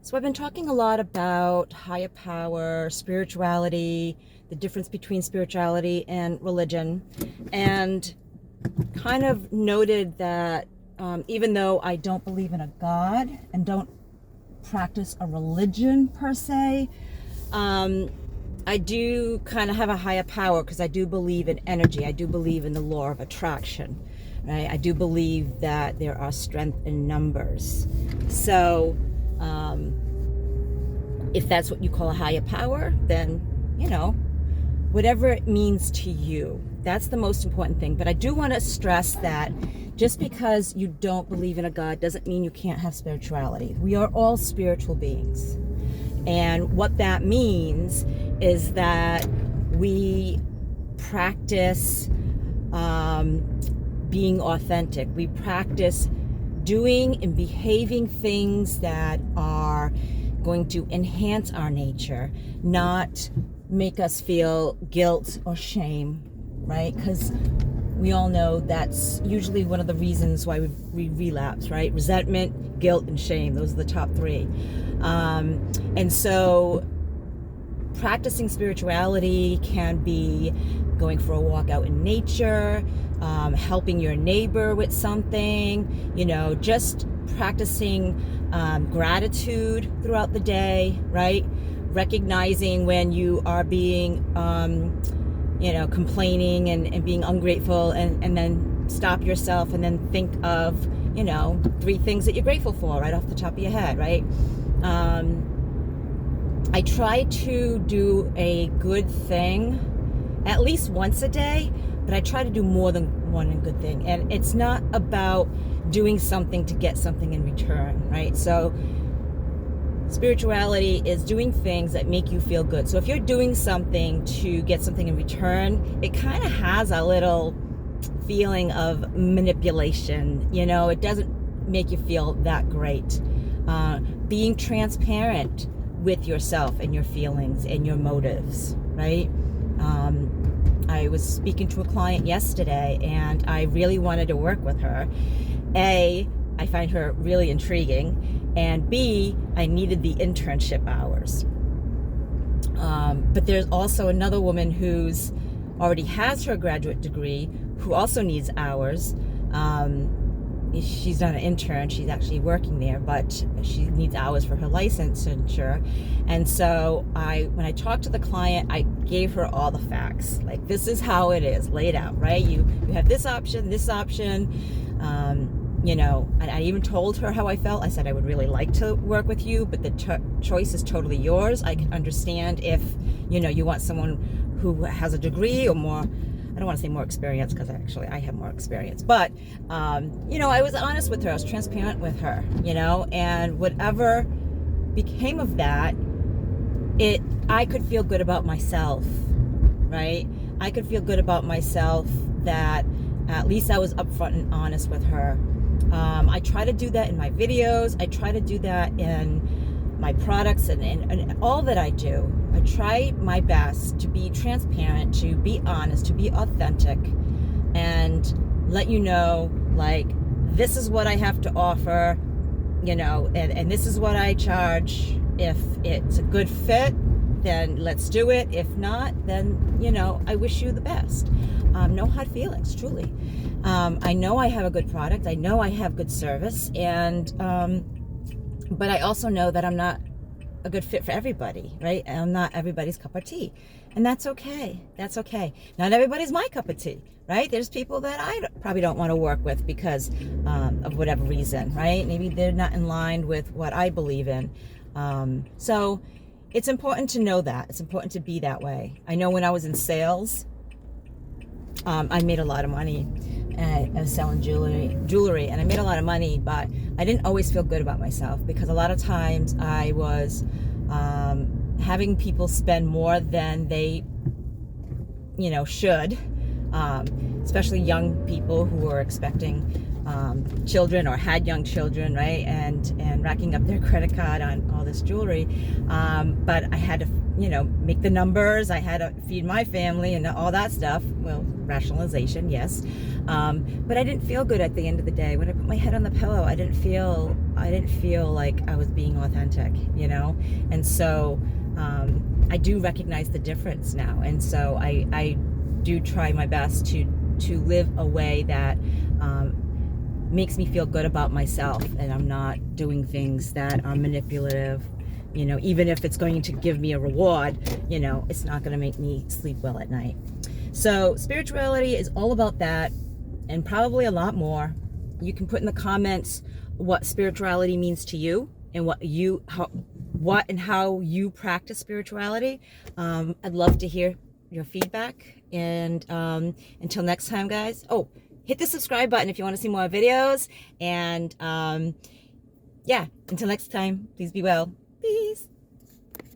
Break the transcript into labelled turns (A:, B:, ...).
A: So I've been talking a lot about higher power, spirituality, the difference between spirituality and religion, and kind of noted that even though I don't believe in a God and don't practice a religion per se, I do kind of have a higher power because I do believe in energy. I do believe in the law of attraction, right? I do believe that there are strength in numbers. So if that's what you call a higher power, then, whatever it means to you, that's the most important thing. But I do want to stress that just because you don't believe in a God doesn't mean you can't have spirituality. We are all spiritual beings. And what that means is that we practice being authentic. We practice doing and behaving things that are going to enhance our nature, not make us feel guilt or shame, right? Because we all know that's usually one of the reasons why we relapse, right? Resentment, guilt, and shame. Those are the top three. And so practicing spirituality can be going for a walk out in nature, helping your neighbor with something, just practicing gratitude throughout the day, right? Recognizing when you are being, complaining and being ungrateful, and then stop yourself and then think of, 3 things that you're grateful for right off the top of your head, right? I try to do a good thing at least once a day, but I try to do more than one good thing. And it's not about doing something to get something in return, right? So spirituality is doing things that make you feel good. So if you're doing something to get something in return, it kind of has a little feeling of manipulation. It doesn't make you feel that great. Being transparent with yourself and your feelings and your motives, right? I was speaking to a client yesterday and I really wanted to work with her. A, I find her really intriguing, and B, I needed the internship hours. But there's also another woman who's already has her graduate degree who also needs hours. She's not an intern, she's actually working there, but she needs hours for her licensure. And so when I talked to the client, I gave her all the facts. Like, this is how it is laid out, right? You have this option. I even told her how I felt. I said I would really like to work with you, but the choice is totally yours. I can understand if, you want someone who has a degree or more. I don't want to say more experience, because actually I have more experience. But, I was honest with her. I was transparent with her, and whatever became of that, I could feel good about myself, right? I could feel good about myself that at least I was upfront and honest with her. I try to do that in my videos. I try to do that in my products and all that I do. I try my best to be transparent, to be honest, to be authentic, and let you know, like, this is what I have to offer, and this is what I charge. If it's a good fit, then let's do it. If not, then, I wish you the best. No hard feelings, truly. I know I have a good product. I know I have good service, but I also know that I'm not a good fit for everybody, right? I'm not everybody's cup of tea, and that's okay. That's okay. Not everybody's my cup of tea, right? There's people that I probably don't want to work with because of whatever reason, right? Maybe they're not in line with what I believe in. So it's important to know that. It's important to be that way. I know when I was in sales, I made a lot of money. And I was selling jewelry, and I made a lot of money, but I didn't always feel good about myself, because a lot of times I was having people spend more than they, should, especially young people who were expecting children or had young children, right? And racking up their credit card on all this jewelry. But I had to, make the numbers. I had to feed my family and all that stuff. Well, rationalization, yes. But I didn't feel good at the end of the day. When I put my head on the pillow, I didn't feel I didn't feel like I was being authentic, you know? And so I do recognize the difference now. And so I do try my best to live a way that makes me feel good about myself, and I'm not doing things that are manipulative. You know, even if it's going to give me a reward, you know, it's not going to make me sleep well at night. So spirituality is all about that, and probably a lot more. You can put in the comments what spirituality means to you, and what and how you practice spirituality. I'd love to hear your feedback. And until next time, guys. Oh, hit the subscribe button if you want to see more videos. And yeah, until next time, please be well. Peace.